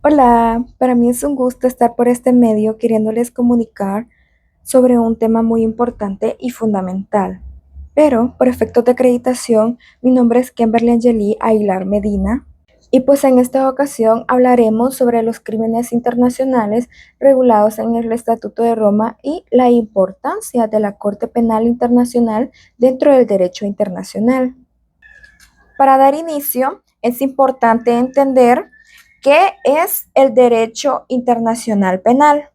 Hola, para mí es un gusto estar por este medio queriéndoles comunicar sobre un tema muy importante y fundamental. Pero, por efectos de acreditación, mi nombre es Kimberly Angeli Aguilar Medina y pues en esta ocasión hablaremos sobre los crímenes internacionales regulados en el Estatuto de Roma y la importancia de la Corte Penal Internacional dentro del derecho internacional. Para dar inicio, es importante entender qué es el derecho internacional penal.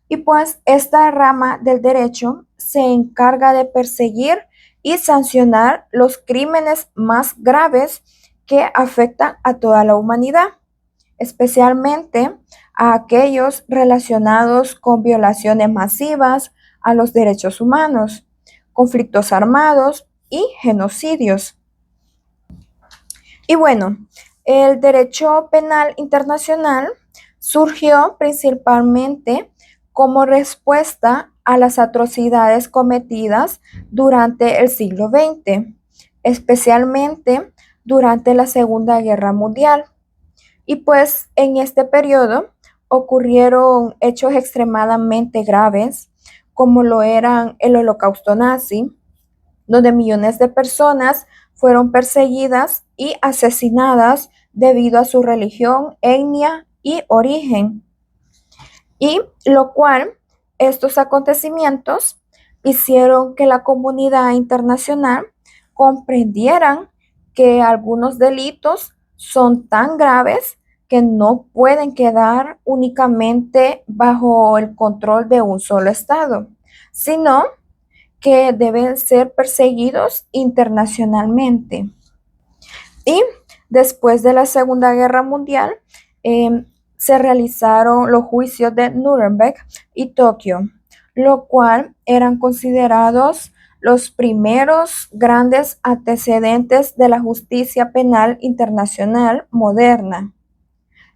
Y pues esta rama del derecho se encarga de perseguir y sancionar los crímenes más graves que afectan a toda la humanidad, especialmente a aquellos relacionados con violaciones masivas a los derechos humanos, conflictos armados y genocidios. Y bueno, el derecho penal internacional surgió principalmente como respuesta a las atrocidades cometidas durante el siglo XX, especialmente durante la Segunda Guerra Mundial. Y pues en este periodo ocurrieron hechos extremadamente graves, como lo eran el Holocausto nazi, donde millones de personas fueron perseguidas y asesinadas debido a su religión, etnia y origen. Y lo cual, estos acontecimientos hicieron que la comunidad internacional comprendieran que algunos delitos son tan graves que no pueden quedar únicamente bajo el control de un solo Estado, sino que deben ser perseguidos internacionalmente. Y después de la Segunda Guerra Mundial, eh, se realizaron los juicios de Nuremberg y Tokio, lo cual eran considerados los primeros grandes antecedentes de la justicia penal internacional moderna.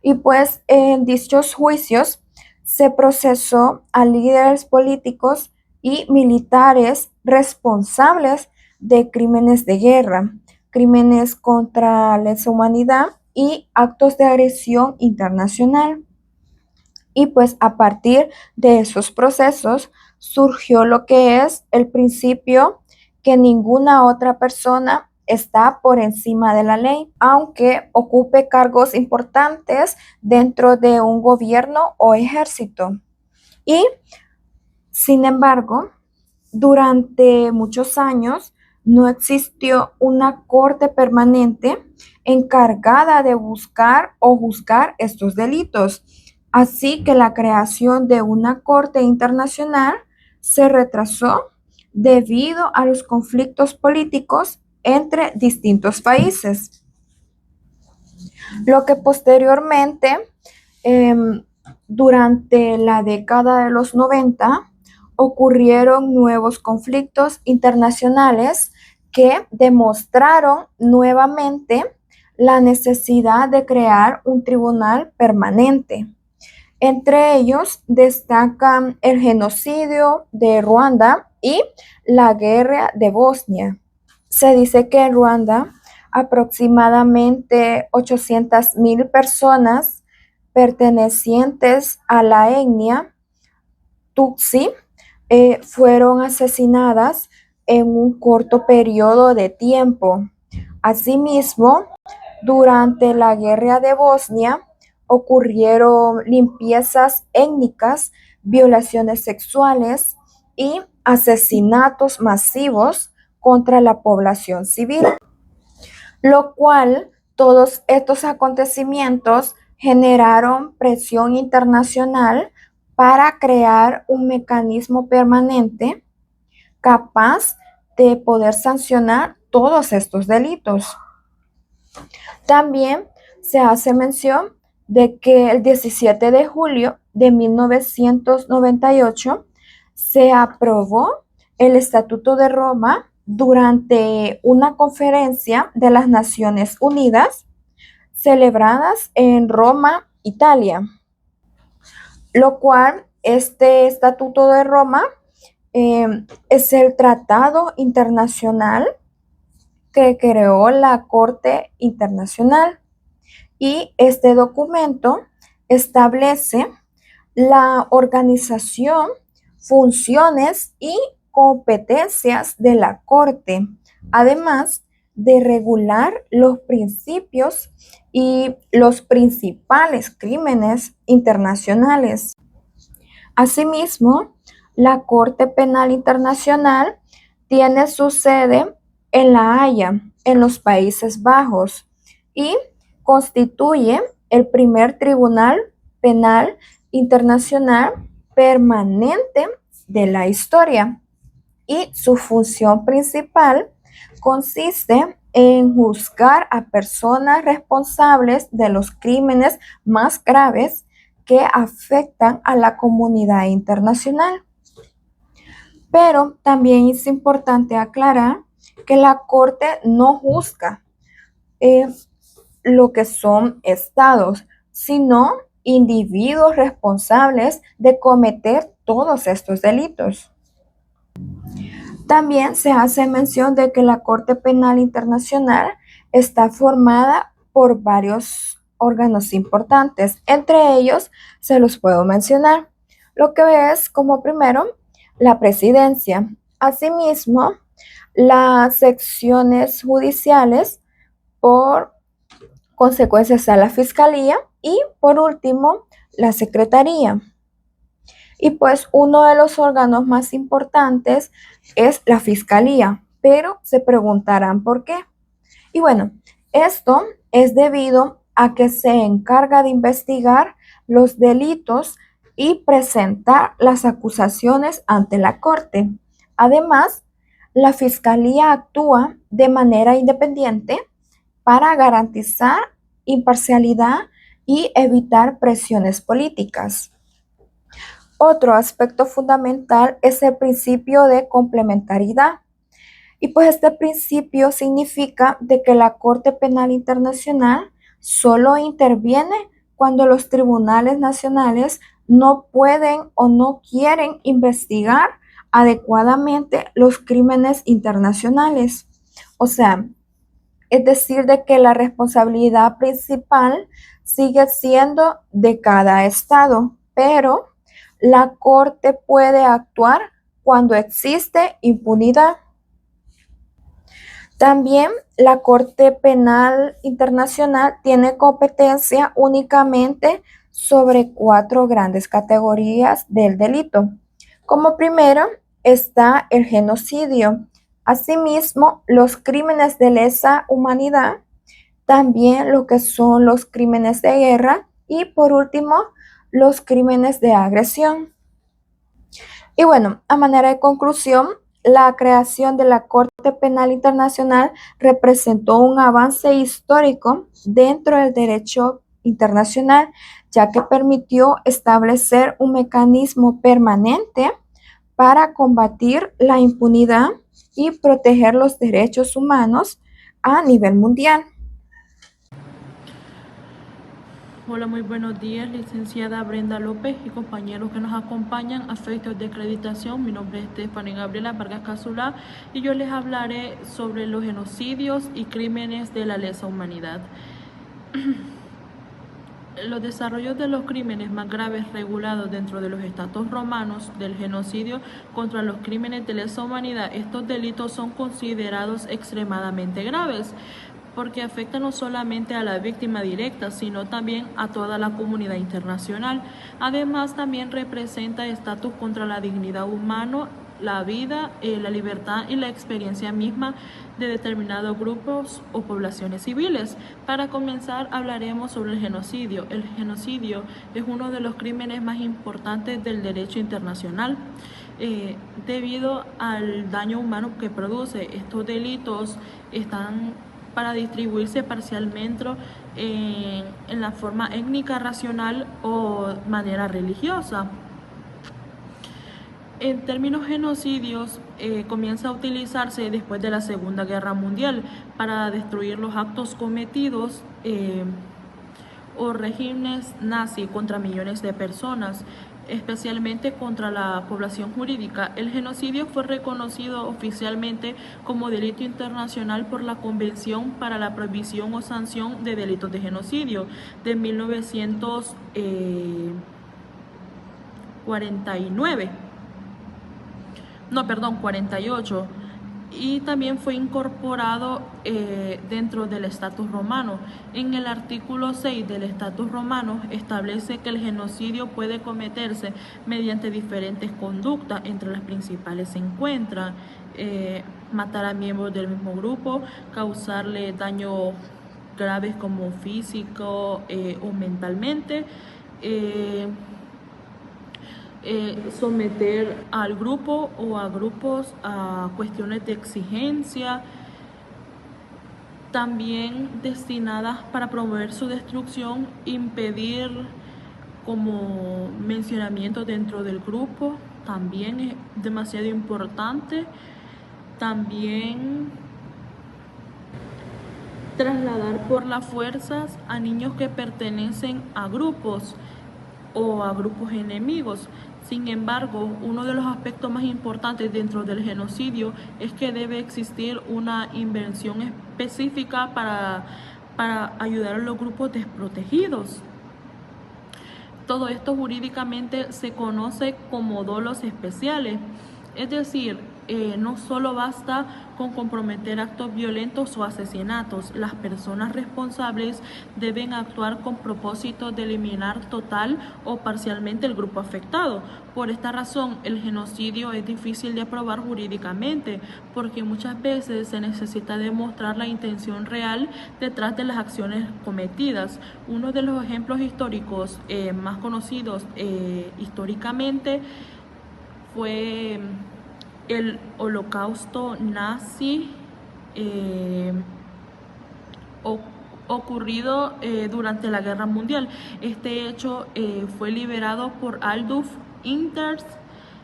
Y pues en dichos juicios se procesó a líderes políticos y militares responsables de crímenes de guerra, crímenes contra la humanidad y actos de agresión internacional. Y pues a partir de esos procesos surgió lo que es el principio que ninguna otra persona está por encima de la ley, aunque ocupe cargos importantes dentro de un gobierno o ejército. Y, sin embargo, durante muchos años no existió una corte permanente encargada de buscar o juzgar estos delitos. Así que la creación de una corte internacional se retrasó debido a los conflictos políticos entre distintos países. Lo que posteriormente, em, durante la década de los 90, ocurrieron nuevos conflictos internacionales que demostraron nuevamente la necesidad de crear un tribunal permanente. Entre ellos destacan el genocidio de Ruanda y la guerra de Bosnia. Se dice que en Ruanda aproximadamente 800.000 personas pertenecientes a la etnia Tutsi fueron asesinadas en un corto periodo de tiempo. Asimismo, durante la guerra de Bosnia ocurrieron limpiezas étnicas, violaciones sexuales y asesinatos masivos contra la población civil, lo cual todos estos acontecimientos generaron presión internacional para crear un mecanismo permanente capaz de poder sancionar todos estos delitos. También se hace mención de que el 17 de julio de 1998 se aprobó el Estatuto de Roma durante una conferencia de las Naciones Unidas celebradas en Roma, Italia, lo cual este Estatuto de Roma es el tratado internacional que creó la Corte Internacional Y este documento establece la organización, funciones y competencias de la Corte, además de regular los principios y los principales crímenes internacionales. Asimismo, la Corte Penal Internacional tiene su sede en La Haya, en los Países Bajos, y constituye el primer tribunal penal internacional permanente de la historia. Y su función principal consiste en juzgar a personas responsables de los crímenes más graves que afectan a la comunidad internacional. Pero también es importante aclarar que la Corte no juzga eh, lo que son estados, sino individuos responsables de cometer todos estos delitos. También se hace mención de que la Corte Penal Internacional está formada por varios órganos importantes. Entre ellos se los puedo mencionar. Lo que es como primero la presidencia. Asimismo, las secciones judiciales, por consecuencias a la fiscalía, y por último la secretaría. Y pues uno de los órganos más importantes es la fiscalía, pero se preguntarán por qué. Y bueno, esto es debido a que se encarga de investigar los delitos y presentar las acusaciones ante la Corte. Además, la fiscalía actúa de manera independiente para garantizar imparcialidad y evitar presiones políticas. Otro aspecto fundamental es el principio de complementariedad. Y pues este principio significa de que la Corte Penal Internacional solo interviene cuando los tribunales nacionales no pueden o no quieren investigar adecuadamente los crímenes internacionales. O sea, es decir, de que la responsabilidad principal sigue siendo de cada estado, pero la Corte puede actuar cuando existe impunidad. También la Corte Penal Internacional tiene competencia únicamente sobre 4 grandes categorías del delito. Como primero está el genocidio, asimismo los crímenes de lesa humanidad, también lo que son los crímenes de guerra y por último los crímenes de agresión. Y bueno, a manera de conclusión, la creación de la Corte Penal Internacional representó un avance histórico dentro del derecho internacional, ya que permitió establecer un mecanismo permanente para combatir la impunidad y proteger los derechos humanos a nivel mundial. Hola, muy buenos días, licenciada Brenda López y compañeros que nos acompañan a efectos de acreditación. Mi nombre es Stephanie Gabriela Vargas Casulá y yo les hablaré sobre los genocidios y crímenes de la lesa humanidad. Los desarrollos de los crímenes más graves regulados dentro de los estados romanos del genocidio contra los crímenes de lesa humanidad, estos delitos son considerados extremadamente graves, porque afecta no solamente a la víctima directa, sino también a toda la comunidad internacional. Además, también representa estatus contra la dignidad humana, la vida, la libertad y la experiencia misma de determinados grupos o poblaciones civiles. Para comenzar, hablaremos sobre el genocidio. El genocidio es uno de los crímenes más importantes del derecho internacional. Debido al daño humano que produce, estos delitos están para distribuirse parcialmente en la forma étnica, racional o manera religiosa. En términos genocidios, comienza a utilizarse después de la Segunda Guerra Mundial para destruir los actos cometidos o regímenes nazi contra millones de personas. especialmente contra la población jurídica. El genocidio fue reconocido oficialmente como delito internacional por la Convención para la Prohibición o Sanción de Delitos de Genocidio de 48, y también fue incorporado dentro del Estatus Romano. En el artículo 6 del Estatus Romano establece que el genocidio puede cometerse mediante diferentes conductas. Entre las principales se encuentran matar a miembros del mismo grupo, causarle daños graves como físico o mentalmente, someter al grupo o a grupos a cuestiones de exigencia, también destinadas para promover su destrucción, impedir como mencionamiento dentro del grupo, también es demasiado importante. También trasladar por las fuerzas a niños que pertenecen a grupos o a grupos enemigos. Sin embargo, uno de los aspectos más importantes dentro del genocidio es que debe existir una inversión específica para ayudar a los grupos desprotegidos. Todo esto jurídicamente se conoce como dolosos especiales, es decir, no solo basta con comprometer actos violentos o asesinatos. Las personas responsables deben actuar con propósito de eliminar total o parcialmente el grupo afectado. Por esta razón, el genocidio es difícil de aprobar jurídicamente, porque muchas veces se necesita demostrar la intención real detrás de las acciones cometidas. Uno de los ejemplos históricos más conocidos históricamente fue el Holocausto nazi ocurrido durante la Guerra Mundial. Este hecho fue liderado por Adolf Hitler,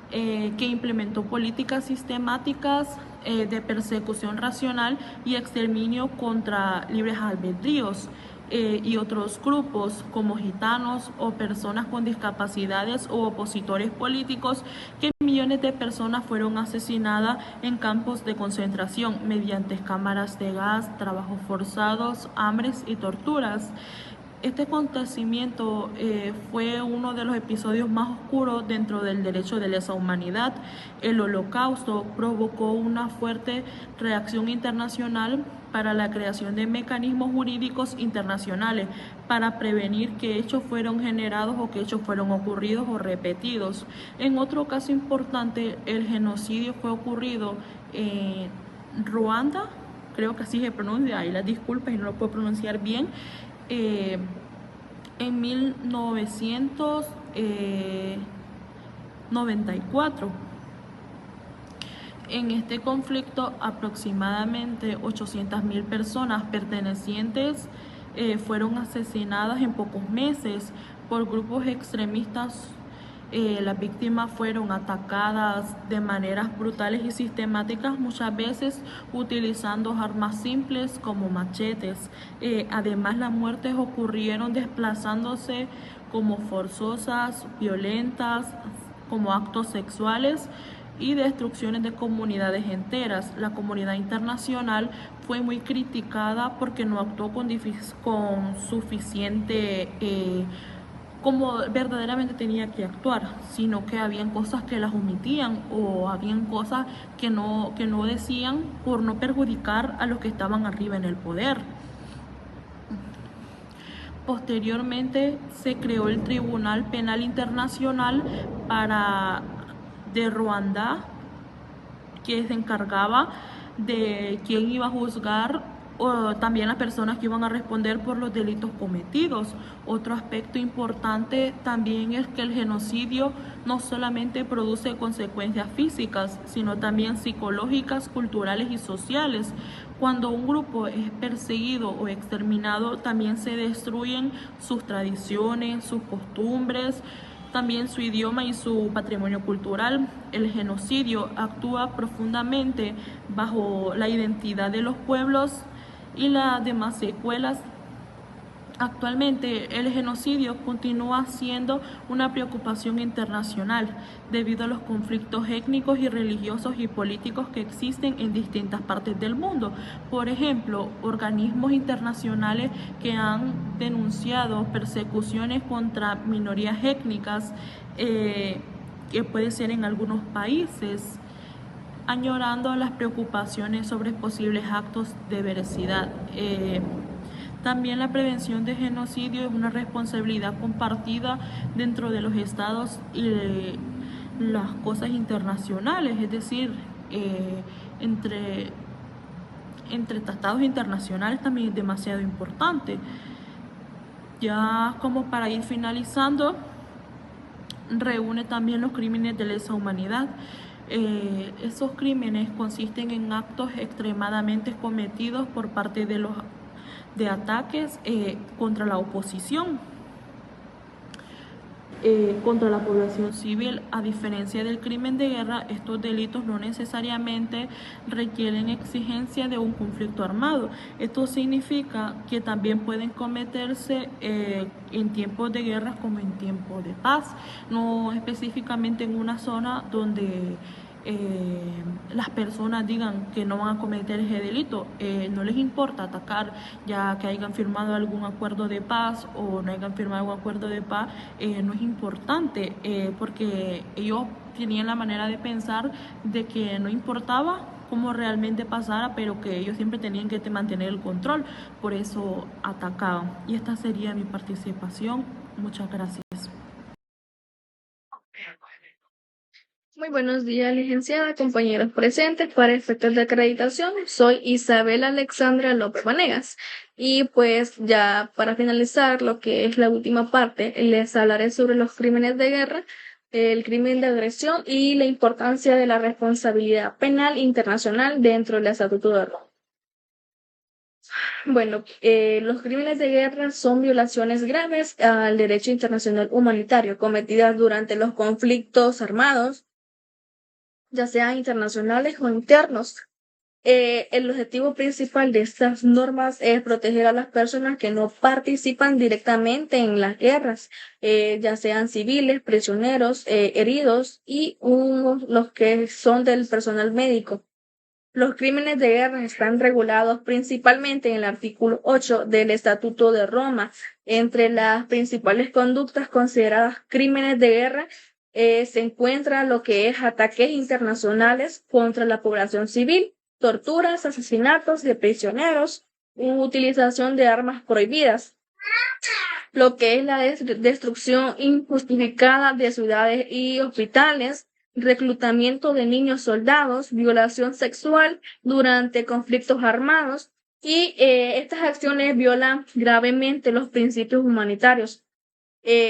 que implementó políticas sistemáticas de persecución racional y exterminio contra libres albedríos y otros grupos como gitanos o personas con discapacidades o opositores políticos, que millones de personas fueron asesinadas en campos de concentración mediante cámaras de gas, trabajos forzados, hambres y torturas. Este acontecimiento fue uno de los episodios más oscuros dentro del derecho de lesa humanidad. El Holocausto provocó una fuerte reacción internacional para la creación de mecanismos jurídicos internacionales para prevenir que hechos fueron generados o que hechos fueron ocurridos o repetidos. En otro caso importante, el genocidio fue ocurrido en Ruanda, creo que así se pronuncia, ahí las disculpas y no lo puedo pronunciar bien, en 1994. En este conflicto, aproximadamente 800.000 personas pertenecientes fueron asesinadas en pocos meses por grupos extremistas. Las víctimas fueron atacadas de maneras brutales y sistemáticas, muchas veces utilizando armas simples como machetes. Además, las muertes ocurrieron desplazándose como forzosas, violentas, como actos sexuales y destrucciones de comunidades enteras. La comunidad internacional fue muy criticada porque no actuó con suficiente como verdaderamente tenía que actuar, sino que habían cosas que las omitían o habían cosas que no decían por no perjudicar a los que estaban arriba en el poder. Posteriormente se creó el Tribunal Penal Internacional de Ruanda, que se encargaba de quién iba a juzgar o también las personas que iban a responder por los delitos cometidos. Otro aspecto importante también es que el genocidio no solamente produce consecuencias físicas, sino también psicológicas, culturales y sociales. Cuando un grupo es perseguido o exterminado, también se destruyen sus tradiciones, sus costumbres, también su idioma y su patrimonio cultural. El genocidio actúa profundamente bajo la identidad de los pueblos y las demás secuelas Actualmente, el genocidio continúa siendo una preocupación internacional debido a los conflictos étnicos y religiosos y políticos que existen en distintas partes del mundo. Por ejemplo, organismos internacionales que han denunciado persecuciones contra minorías étnicas, que puede ser en algunos países, añorando las preocupaciones sobre posibles actos de veracidad. También la prevención de genocidio es una responsabilidad compartida dentro de los estados y de las cosas internacionales, es decir, entre, entre tratados internacionales también es demasiado importante. Ya como para ir finalizando, reúne también los crímenes de lesa humanidad. Esos crímenes consisten en actos extremadamente cometidos por parte de ataques contra la oposición, contra la población civil. A diferencia del crimen de guerra, estos delitos no necesariamente requieren exigencia de un conflicto armado. Esto significa que también pueden cometerse en tiempos de guerra como en tiempos de paz, no específicamente en una zona donde las personas digan que no van a cometer ese delito. No les importa atacar ya que hayan firmado algún acuerdo de paz o no hayan firmado algún acuerdo de paz. No es importante, porque ellos tenían la manera de pensar de que no importaba cómo realmente pasara, pero que ellos siempre tenían que mantener el control, por eso atacaban. Y esta sería mi participación. Muchas gracias. Muy buenos días, licenciada, compañeros presentes. Para efectos de acreditación, soy Isabel Alexandra López Vanegas. Y pues ya para finalizar lo que es la última parte, les hablaré sobre los crímenes de guerra, el crimen de agresión y la importancia de la responsabilidad penal internacional dentro del Estatuto de Roma. Bueno, los crímenes de guerra son violaciones graves al derecho internacional humanitario cometidas durante los conflictos armados, ya sean internacionales o internos. El objetivo principal de estas normas es proteger a las personas que no participan directamente en las guerras, ya sean civiles, prisioneros, heridos y los que son del personal médico. Los crímenes de guerra están regulados principalmente en el artículo 8 del Estatuto de Roma. Entre las principales conductas consideradas crímenes de guerra se encuentra lo que es ataques internacionales contra la población civil, torturas, asesinatos de prisioneros, utilización de armas prohibidas, lo que es la destrucción injustificada de ciudades y hospitales, reclutamiento de niños soldados, violación sexual durante conflictos armados, y estas acciones violan gravemente los principios humanitarios,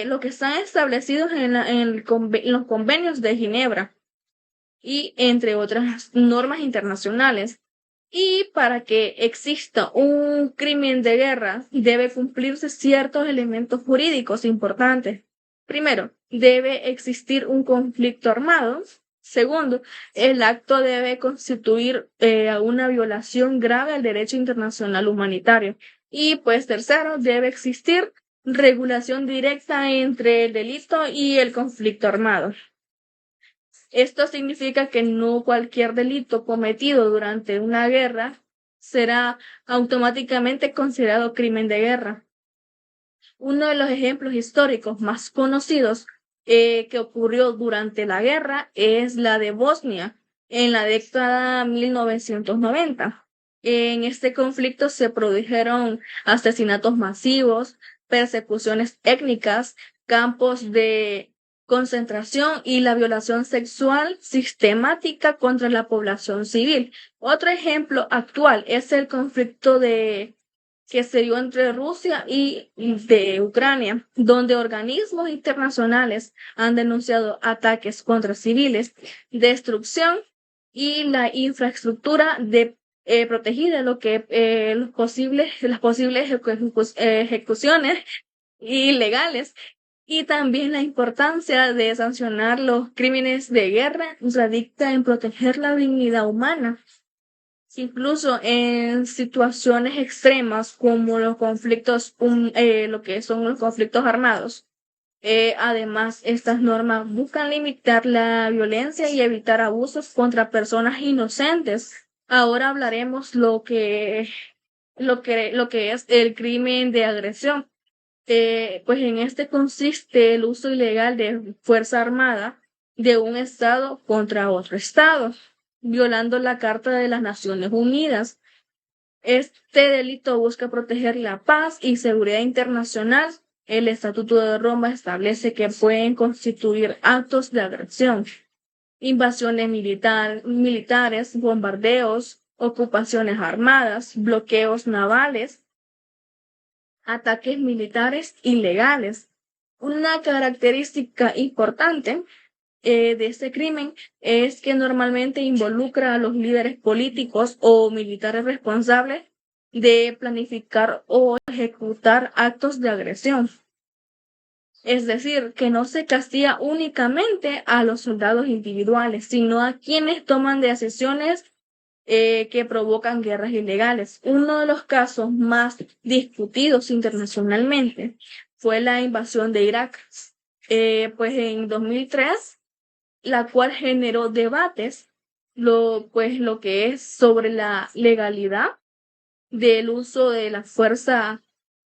lo que están establecidos en los convenios de Ginebra y entre otras normas internacionales. Y para que exista un crimen de guerra, debe cumplirse ciertos elementos jurídicos importantes. Primero, debe existir un conflicto armado. Segundo, el acto debe constituir una violación grave al derecho internacional humanitario. Y pues tercero, debe existir regulación directa entre el delito y el conflicto armado. Esto significa que no cualquier delito cometido durante una guerra será automáticamente considerado crimen de guerra. Uno de los ejemplos históricos más conocidos que ocurrió durante la guerra es la de Bosnia en la década 1990. En este conflicto se produjeron asesinatos masivos, persecuciones étnicas, campos de concentración y la violación sexual sistemática contra la población civil. Otro ejemplo actual es el conflicto que se dio entre Rusia y de Ucrania, donde organismos internacionales han denunciado ataques contra civiles, destrucción y la infraestructura protegida, lo que las posibles ejecuciones ilegales. Y también la importancia de sancionar los crímenes de guerra radica en proteger la dignidad humana incluso en situaciones extremas como los conflictos, lo que son los conflictos armados. Además, estas normas buscan limitar la violencia y evitar abusos contra personas inocentes. Ahora hablaremos lo que es el crimen de agresión. Pues en este consiste el uso ilegal de fuerza armada de un estado contra otro estado, violando la Carta de las Naciones Unidas. Este delito busca proteger la paz y seguridad internacional. El Estatuto de Roma establece que pueden constituir actos de agresión, invasiones militares, bombardeos, ocupaciones armadas, bloqueos navales, ataques militares ilegales. Una característica importante de este crimen es que normalmente involucra a los líderes políticos o militares responsables de planificar o ejecutar actos de agresión. Es decir, que no se castiga únicamente a los soldados individuales, sino a quienes toman decisiones que provocan guerras ilegales. Uno de los casos más discutidos internacionalmente fue la invasión de Irak, pues en 2003, la cual generó debates, lo que es sobre la legalidad del uso de la fuerza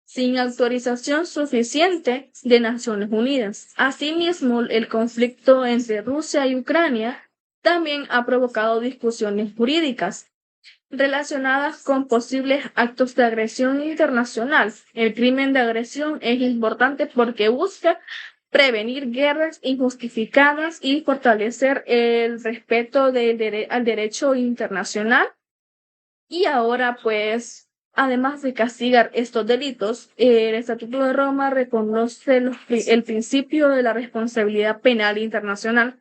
sin autorización suficiente de Naciones Unidas. Asimismo, el conflicto entre Rusia y Ucrania también ha provocado discusiones jurídicas relacionadas con posibles actos de agresión internacional. El crimen de agresión es importante porque busca prevenir guerras injustificadas y fortalecer el respeto al derecho internacional. Y ahora, pues, además de castigar estos delitos, el Estatuto de Roma reconoce el principio de la responsabilidad penal internacional.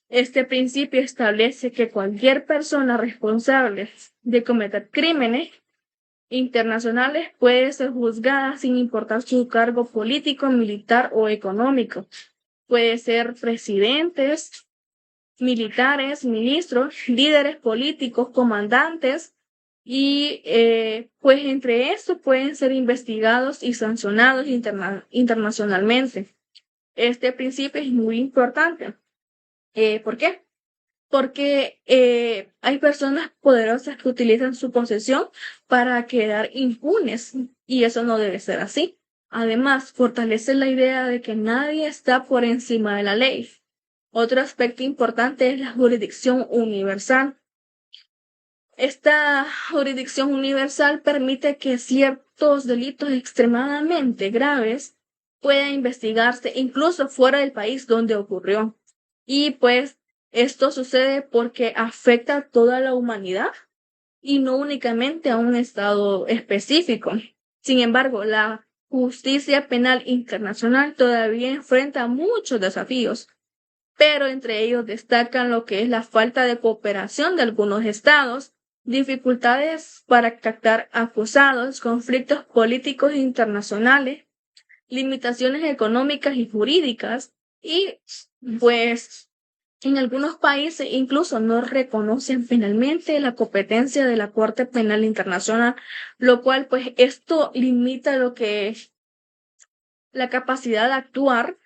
Este principio establece que cualquier persona responsable de cometer crímenes internacionales puede ser juzgada sin importar su cargo político, militar o económico. Puede ser presidentes, militares, ministros, líderes políticos, comandantes, y pues entre estos pueden ser investigados y sancionados internacionalmente. Este principio es muy importante. ¿Por qué? Porque hay personas poderosas que utilizan su posesión para quedar impunes y eso no debe ser así. Además, fortalece la idea de que nadie está por encima de la ley. Otro aspecto importante es la jurisdicción universal. Esta jurisdicción universal permite que ciertos delitos extremadamente graves puedan investigarse incluso fuera del país donde ocurrió. Y pues esto sucede porque afecta a toda la humanidad y no únicamente a un estado específico. Sin embargo, la justicia penal internacional todavía enfrenta muchos desafíos, pero entre ellos destacan lo que es la falta de cooperación de algunos estados, dificultades para captar acusados, conflictos políticos internacionales, limitaciones económicas y jurídicas, y pues en algunos países incluso no reconocen penalmente la competencia de la Corte Penal Internacional, lo cual pues esto limita lo que es la capacidad de actuar.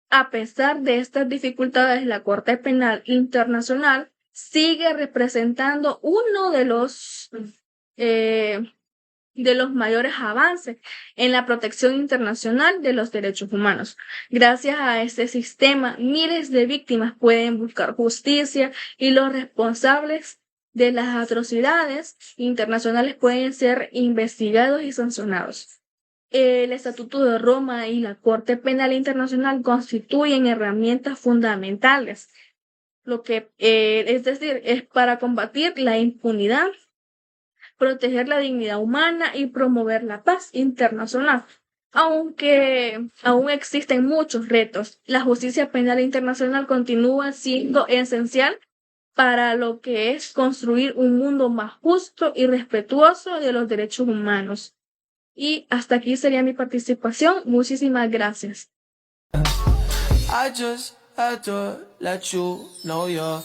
A pesar de estas dificultades, la Corte Penal Internacional sigue representando uno de los mayores avances en la protección internacional de los derechos humanos. Gracias a este sistema, miles de víctimas pueden buscar justicia y los responsables de las atrocidades internacionales pueden ser investigados y sancionados. El Estatuto de Roma y la Corte Penal Internacional constituyen herramientas fundamentales, es decir, es para combatir la impunidad, proteger la dignidad humana y promover la paz internacional. Aunque aún existen muchos retos, la justicia penal internacional continúa siendo esencial para lo que es construir un mundo más justo y respetuoso de los derechos humanos. Y hasta aquí sería mi participación. Muchísimas gracias. I just had to let you know you're